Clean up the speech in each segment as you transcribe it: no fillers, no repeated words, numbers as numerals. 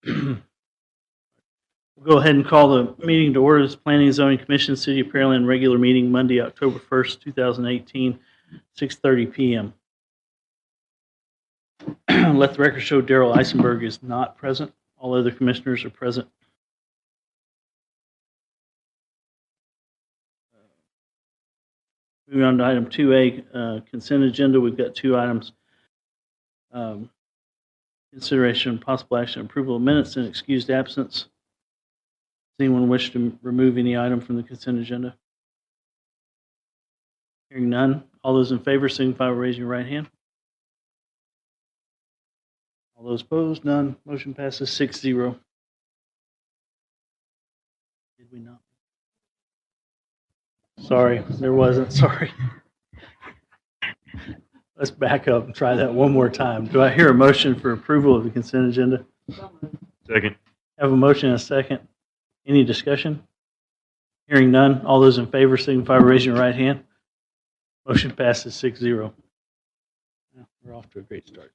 We'll go ahead and call the meeting to order. This Planning and Zoning Commission, City of Pearland, regular meeting Monday, October 1st, 2018, 6:30 p.m. Let the record show Daryl Eisenberg is not present. All other commissioners are present. Moving on to item 2A, consent agenda. We've got two items. Consideration and possible action, approval of minutes and excused absence. Does anyone wish to remove any item from the consent agenda? Hearing none. All those in favor signify by raising your right hand. All those opposed, none. Motion passes 6-0. Did we not? Sorry, there wasn't. Sorry. Let's back up and try that one more time. Do I hear a motion for approval of the consent agenda? Second. Have a motion and a second. Any discussion? Hearing none. All those in favor signify by raising your right hand. Motion passes 6-0. We're off to a great start.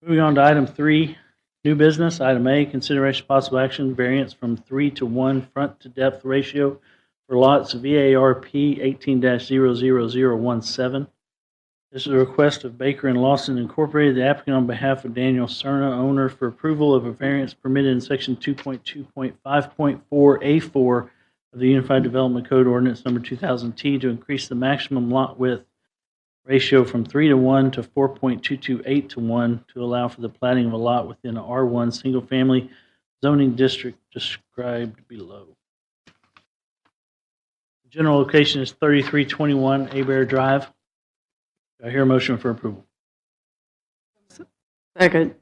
Moving on to item 3, new business. Item A, consideration possible action, variance from 3-to-1 front to depth ratio for lots VARP 18-00017. This is a request of Baker and Lawson Incorporated, the applicant on behalf of Daniel Serna, owner, for approval of a variance permitted in section 2.2.5.4A4 of the Unified Development Code Ordinance Number 2000T to increase the maximum lot width ratio from 3-to-1 to 4.228-to-1 to allow for the platting of a lot within a R1 single-family zoning district described below. The general location is 3321 Abear Drive. Do I hear a motion for approval? Second.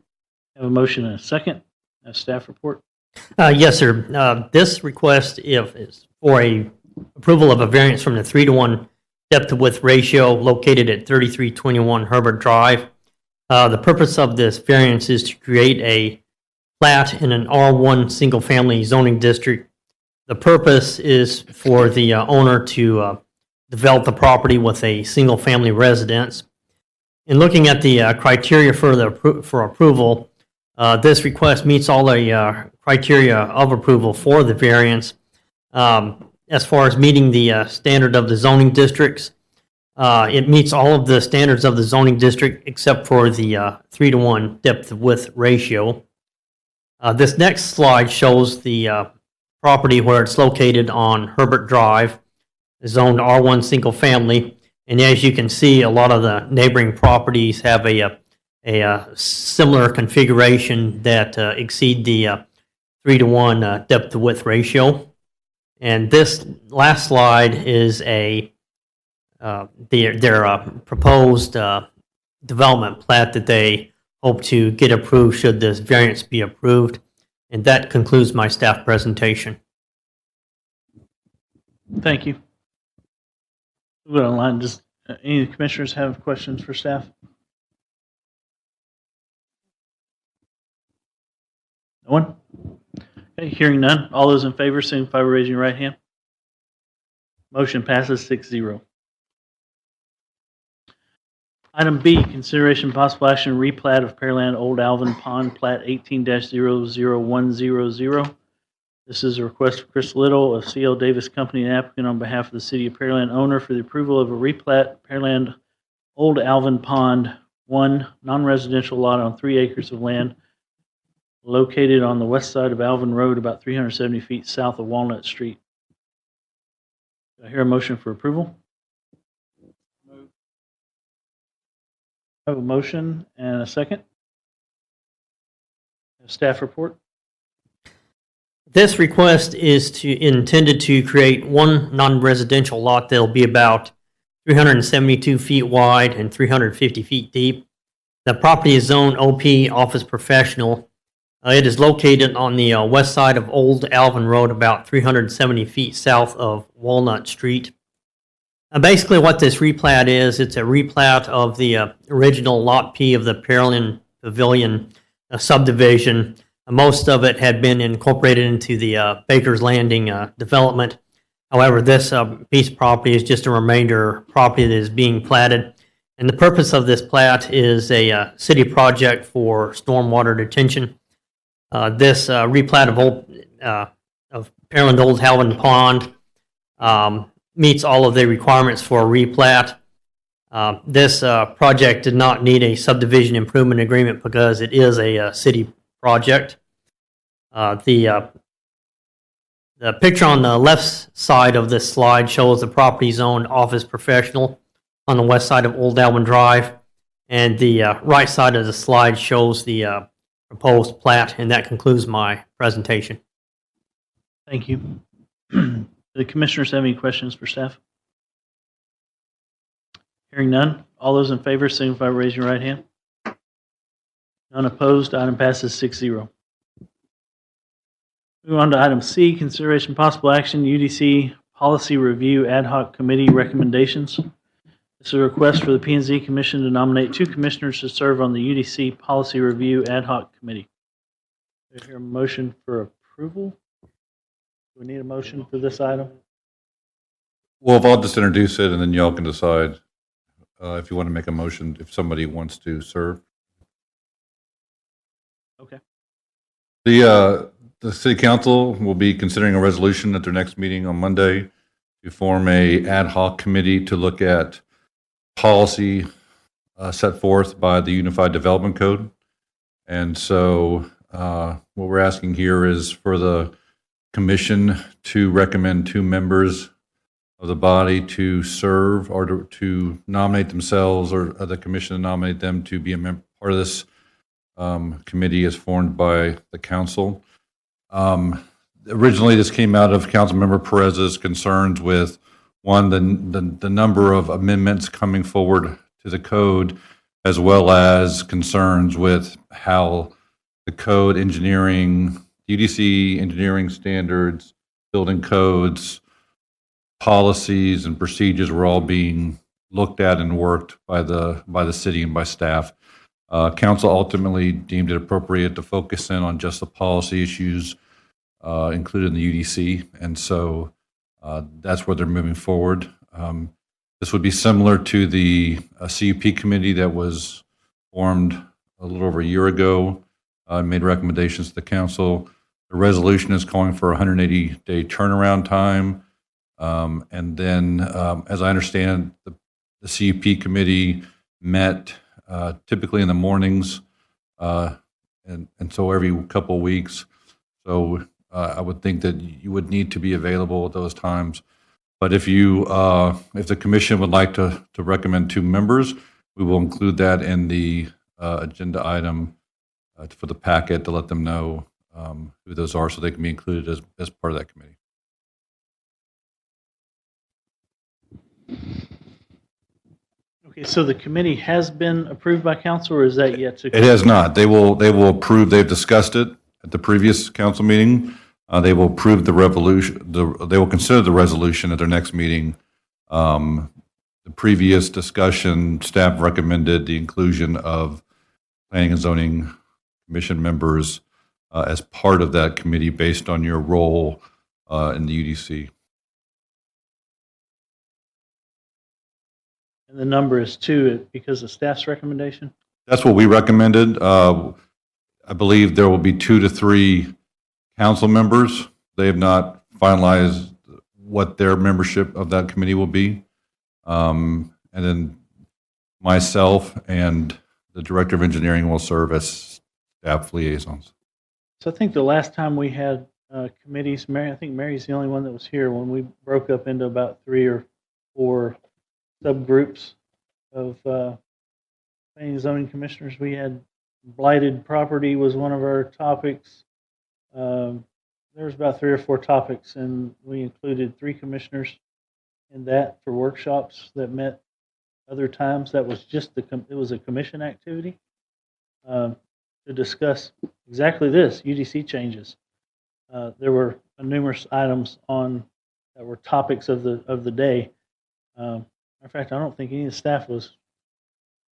Have a motion and a second. A staff report. Yes, sir. This request is for a approval of a variance from the 3-to-1 depth to width ratio located at 3321 Herbert Drive. The purpose of this variance is to create a plat in an R1 single family zoning district. The purpose is for the owner to develop the property with a single family residence. In looking at the criteria for approval, this request meets all the criteria of approval for the variance. As far as meeting the standard of the zoning districts, it meets all of the standards of the zoning district except for the 3-to-1 depth of width ratio. This next slide shows the property where it's located on Herbert Drive, zoned R1 single family. And as you can see, a lot of the neighboring properties have a similar configuration that exceed the 3-to-1 depth to width ratio. And this last slide is their proposed development plat that they hope to get approved should this variance be approved. And that concludes my staff presentation. Thank you. We'll go online. Does any of the commissioners have questions for staff? No one? Okay, hearing none. All those in favor signify by raising your right hand. Motion passes 6-0. Item B, consideration and possible action, replat of Pearland Old Alvin Pond, plat 18-00100. This is a request of Chris Little of C.L. Davis Company, and applicant on behalf of the City of Pearland, owner, for the approval of a replat Pearland Old Alvin Pond 1 non-residential lot on 3 acres of land located on the west side of Alvin Road, about 370 feet south of Walnut Street. Do I hear a motion for approval? I have a motion and a second. A staff report. This request is intended to create one non-residential lot that will be about 372 feet wide and 350 feet deep. The property is zoned OP Office Professional. It is located on the west side of Old Alvin Road, about 370 feet south of Walnut Street. Basically what this replat is, it's a replat of the original Lot P of the Pearland Pavilion subdivision. Most of it had been incorporated into the Baker's Landing development. However, this piece of property is just a remainder property that is being platted. And the purpose of this plat is a city project for stormwater detention. This replat of Pearland Old Alvin Pond meets all of the requirements for a replat. This project did not need a subdivision improvement agreement because it is a city project. The picture on the left side of this slide shows the property zoned office professional on the west side of Old Alvin Drive, and the right side of the slide shows the proposed plat, and that concludes my presentation. Thank you. Do the commissioners have any questions for staff? Hearing none, all those in favor signify by raising your right hand. None opposed, item passes 6-0. Move on to item C, consideration possible action, UDC Policy Review Ad Hoc Committee recommendations. This is a request for the P&Z Commission to nominate 2 commissioners to serve on the UDC Policy Review Ad Hoc Committee. Do I hear a motion for approval? Do we need a motion for this item? Well, if I'll just introduce it, and then y'all can decide if you want to make a motion, if somebody wants to serve. Okay. The City Council will be considering a resolution at their next meeting on Monday to form a ad hoc committee to look at policy set forth by the Unified Development Code. And so what we're asking here is for the commission to recommend 2 members of the body to serve, or to nominate themselves, or the commission to nominate them to be a part of this committee as formed by the council. Originally, this came out of Councilmember Perez's concerns with, one, the number of amendments coming forward to the code, as well as concerns with how the code engineering, UDC engineering standards, building codes, policies, and procedures were all being looked at and worked by the city and by staff. Council ultimately deemed it appropriate to focus in on just the policy issues included in the UDC, and so that's where they're moving forward. This would be similar to the CUP committee that was formed a little over a year ago, made recommendations to the council. The resolution is calling for a 180-day turnaround time, and then, as I understand, the CUP committee met typically in the mornings, and so every couple of weeks. So I would think that you would need to be available at those times. But if the commission would like to recommend 2 members, we will include that in the agenda item for the packet to let them know who those are, so they can be included as part of that committee. Okay, so the committee has been approved by council, or is that yet to? It has not. They will approve. They've discussed it at the previous council meeting. They will approve the resolution. They will consider the resolution at their next meeting. The previous discussion, staff recommended the inclusion of Planning and Zoning Commission members as part of that committee based on your role in the UDC. And the number is 2 because of staff's recommendation? That's what we recommended. I believe there will be 2 to 3 council members. They have not finalized what their membership of that committee will be. And then myself and the Director of Engineering will serve as staff liaisons. So I think the last time we had committees, I think Mary's the only one that was here when we broke up into about 3 or 4 subgroups of planning and zoning commissioners. We had blighted property was one of our topics. There was about 3 or 4 topics, and we included 3 commissioners in that for workshops that met other times. That was just it was a commission activity to discuss exactly this, UDC changes. There were numerous items on that were topics of the day. In fact, I don't think any of the staff was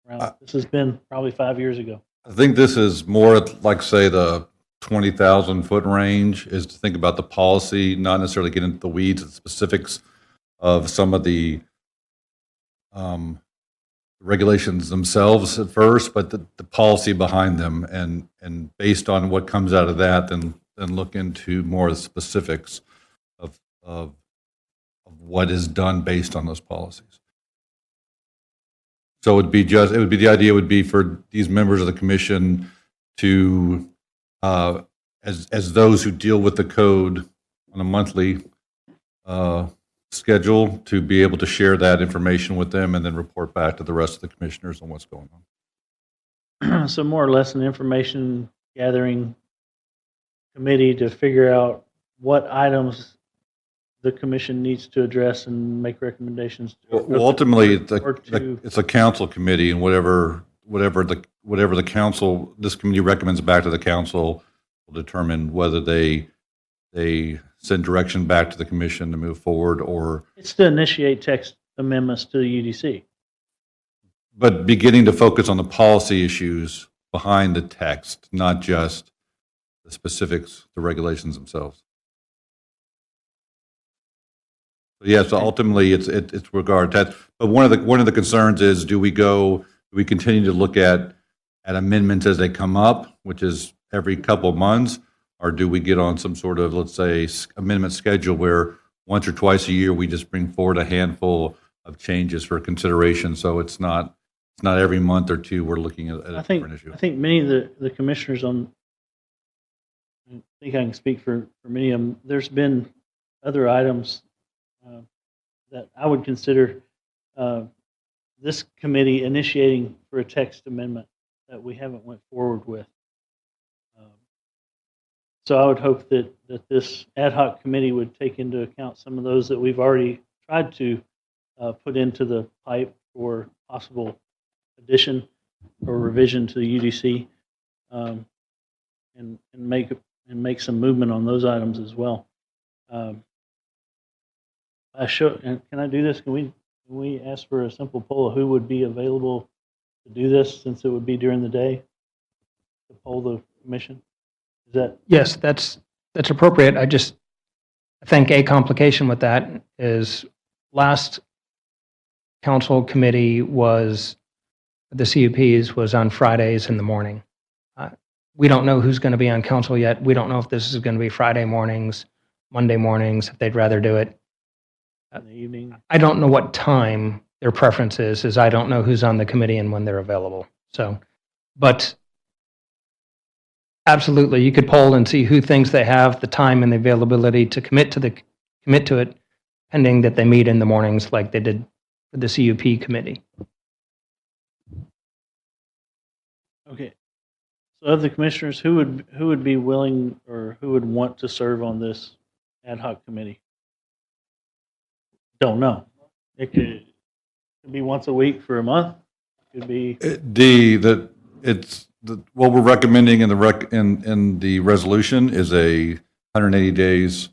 around. This has been probably 5 years ago. I think this is more like, say, the 20,000 foot range, is to think about the policy, not necessarily get into the weeds, the specifics of some of the regulations themselves at first, but the policy behind them, and based on what comes out of that, then look into more specifics of what is done based on those policies. So the idea would be for these members of the commission to, as those who deal with the code on a monthly schedule, to be able to share that information with them and then report back to the rest of the commissioners on what's going on. So more or less an information gathering committee to figure out what items the commission needs to address and make recommendations. Well, ultimately, Or it's a council committee, and whatever the council, this committee recommends back to the council, will determine whether they send direction back to the commission to move forward, or It's to initiate text amendments to the UDC. but beginning to focus on the policy issues behind the text, not just the specifics, the regulations themselves. Yes, ultimately, it's regard to that. But one of the concerns is, do we continue to look at amendments as they come up, which is every couple of months, or do we get on some sort of, let's say, amendment schedule where once or twice a year we just bring forward a handful of changes for consideration, so it's not every month or two we're looking at a different issue. I think many of the commissioners I think I can speak for many of them. There's been other items that I would consider this committee initiating for a text amendment that we haven't went forward with. So I would hope that this ad hoc committee would take into account some of those that we've already tried to put into the pipe for possible addition or revision to the UDC, and make some movement on those items as well. Can I do this? Can we ask for a simple poll of who would be available to do this, since it would be during the day, to poll the commission? Is that? Yes, that's appropriate. I think a complication with that is last council committee was, the CUPs was on Fridays in the morning. We don't know who's going to be on council yet. We don't know if this is going to be Friday mornings, Monday mornings, if they'd rather do it. In the evening? I don't know what time their preference is I don't know who's on the committee and when they're available. So, but absolutely, you could poll and see who thinks they have the time and the availability to commit to it, pending that they meet in the mornings like they did for the CUP committee. Okay. So of the commissioners, who would be willing, or who would want to serve on this ad hoc committee? Don't know. It could be once a week for a month. It could be. What we're recommending in the resolution is 180 days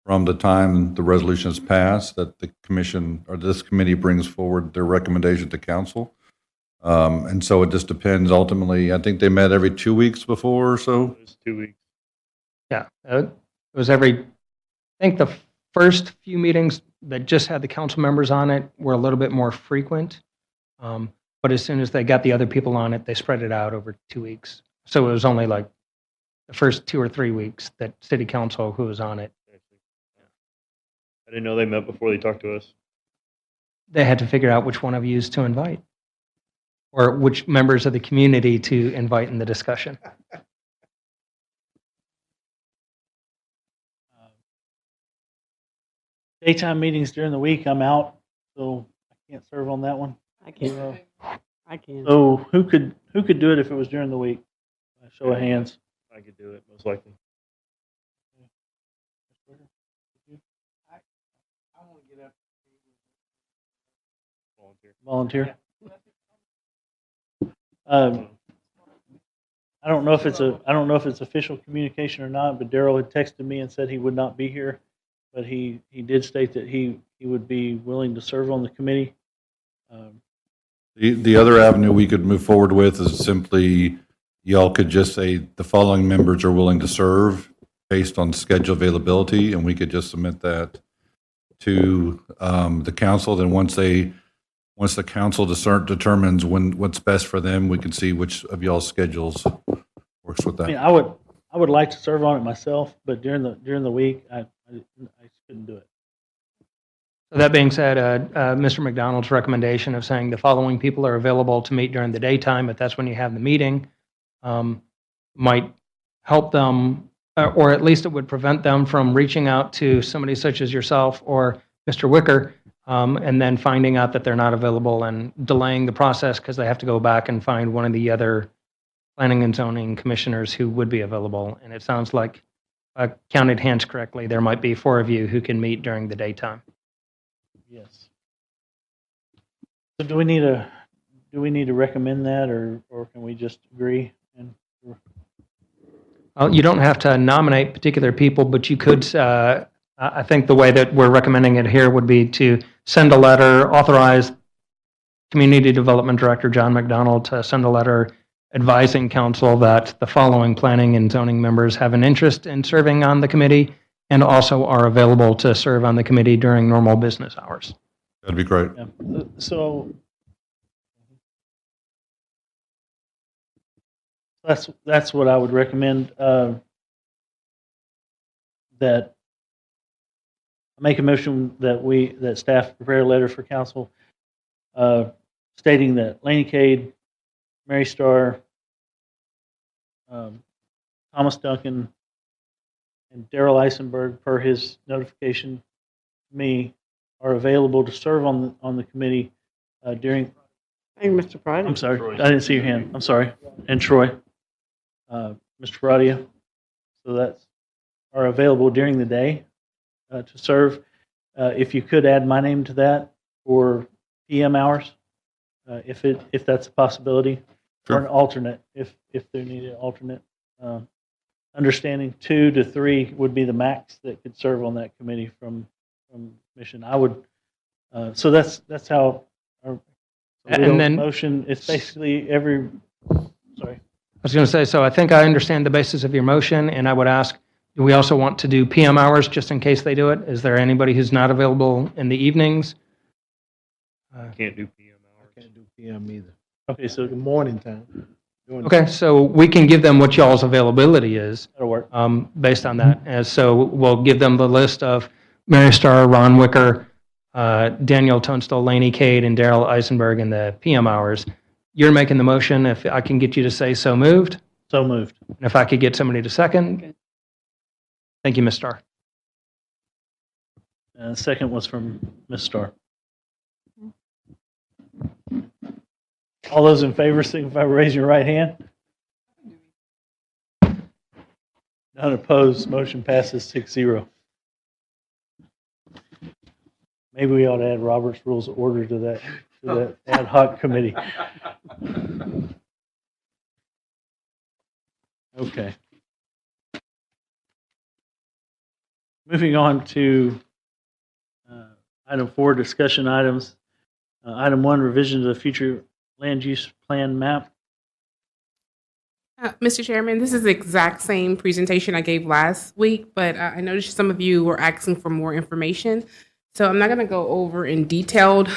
from the time the resolution is passed that the commission or this committee brings forward their recommendation to council. And so it just depends. Ultimately, I think they met every 2 weeks before or so. It was 2 weeks. Yeah, it was I think the first few meetings that just had the council members on it were a little bit more frequent. But as soon as they got the other people on it, they spread it out over 2 weeks. So it was only like the first 2 or 3 weeks that city council who was on it. I didn't know they met before they talked to us. They had to figure out which one of you to invite, or which members of the community to invite in the discussion. Daytime meetings during the week, I'm out, so I can't serve on that one. I can. I can. So who could do it if it was during the week? Show of hands. I could do it, most likely. I want to get up. Volunteer. Volunteer. I don't know if it's official communication or not, but Daryl had texted me and said he would not be here, but he did state that he would be willing to serve on the committee. The other avenue we could move forward with is simply, y'all could just say the following members are willing to serve based on schedule availability, and we could just submit that to the council. Then once once the council determines what's best for them, we can see which of y'all's schedules works with I mean, that. I would like to serve on it myself, but during the week, I couldn't do it. So that being said, Mr. McDonald's recommendation of saying the following people are available to meet during the daytime, but that's when you have the meeting, might help them, or at least it would prevent them from reaching out to somebody such as yourself or Mr. Wicker, and then finding out that they're not available and delaying the process because they have to go back and find one of the other planning and zoning commissioners who would be available. And it sounds like, counted hands correctly, there might be 4 of you who can meet during the daytime. Yes. So do we need to recommend that, or can we just agree? And You don't have to nominate particular people, but you could, I think the way that we're recommending it here would be to send a letter, authorize Community Development Director John McDonald to send a letter advising council that the following planning and zoning members have an interest in serving on the committee and also are available to serve on the committee during normal business hours. That'd be great. yeah. So that's what I would recommend. That I make a motion that staff prepare a letter for council stating that Laney Cade, Mary Starr, Thomas Duncan, and Daryl Eisenberg, per his notification to me, are available to serve on the committee during. Hey, Mr. Pradia. I'm sorry, Troy. I didn't see your hand. I'm sorry. And Troy, Mr. Pradia. So that's are available during the day to serve. If you could add my name to that for PM hours, if that's a possibility, or an alternate if they need an alternate. Understanding 2 to 3 would be the max that could serve on that committee from mission. I would. So that's how. And then- motion. It's basically every. Sorry. I was going to say, so I think I understand the basis of your motion, and I would ask, do we also want to do PM hours just in case they do it? Is there anybody who's not available in the evenings? Can't do PM hours. Can't do PM either. Okay, so The morning time. Okay, so we can give them what y'all's availability is that'll work. based on that. And so we'll give them the list of Mary Starr, Ron Wicker, Daniel Tunstall, Laney Cade, and Daryl Eisenberg in the PM hours. You're making the motion. If I can get you to say so moved, So moved. and if I could get somebody to second. Thank you, Ms. Starr. Second was from Ms. Starr. All those in favor, signify by raising your right hand. None opposed. Motion passes 6-0. Maybe we ought to add Robert's Rules of Order to that ad hoc committee. Okay. Moving on to item 4, discussion items. Item 1, revision to the future land use plan map. Mr. Chairman, this is the exact same presentation I gave last week, but I noticed some of you were asking for more information. So I'm not going to go over in detailed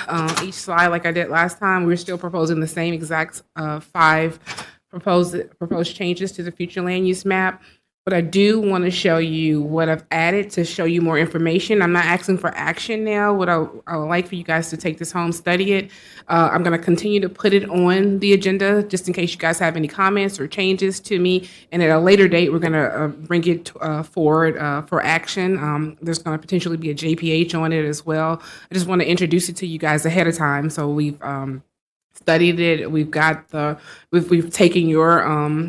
each slide like I did last time. We're still proposing the same exact 5 proposed changes to the future land use map. But I do want to show you what I've added to show you more information. I'm not asking for action now. What I would like for you guys to take this home, study it. I'm going to continue to put it on the agenda just in case you guys have any comments or changes to me. And at a later date, we're going to bring it forward for action. There's going to potentially be a JPH on it as well. I just want to introduce it to you guys ahead of time. So we've studied it. We've got we've taken your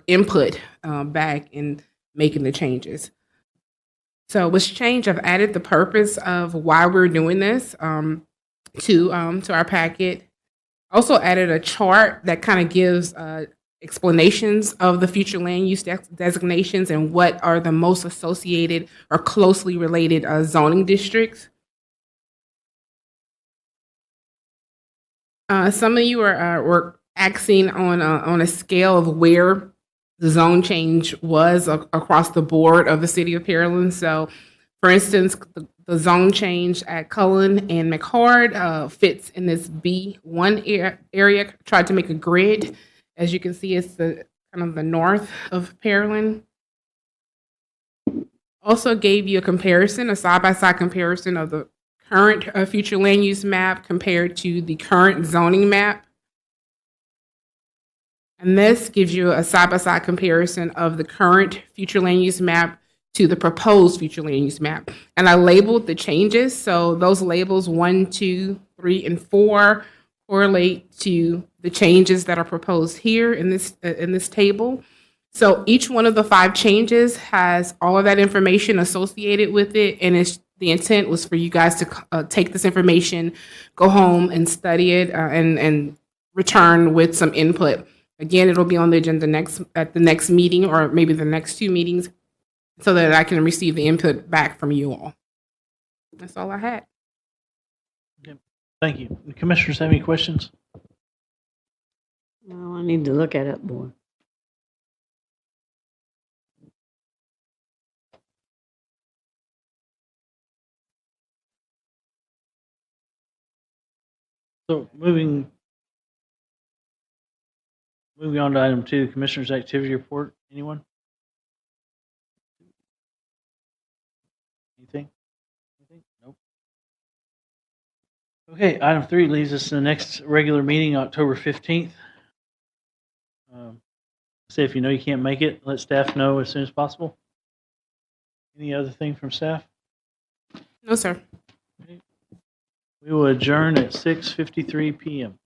input back in making the changes. So what's changed, I've added the purpose of why we're doing this to our packet. Also added a chart that kind of gives explanations of the future land use designations and what are the most associated or closely related zoning districts. Some of you were asking on a scale of where the zone change was across the board of the city of Pearland. So For instance, the zone change at Cullen and McHard fits in this B1 area. Tried to make a grid. As you can see, it's the kind of the north of Pearland. Also gave you a comparison, a side-by-side comparison of the current future land use map compared to the current zoning map. And this gives you a side-by-side comparison of the current future land use map to the proposed future land use map. And I labeled the changes. So those labels 1, 2, 3, and 4 correlate to the changes that are proposed here in this table. So each one of the 5 changes has all of that information associated with it, and the intent was for you guys to take this information, go home and study it, and return with some input. Again, it'll be on the agenda at the next meeting, or maybe the next 2 meetings, so that I can receive the input back from you all. That's all I had. Okay. Thank you. The commissioners have any questions? Well, I need to look at it more. So moving on to item 2, Commissioners' Activity Report. Anyone? Anything? Nope. Okay, item 3 leads us to the next regular meeting, October 15th. Say if you know you can't make it, let staff know as soon as possible. Any other thing from staff? No, sir. We will adjourn at 6:53 p.m.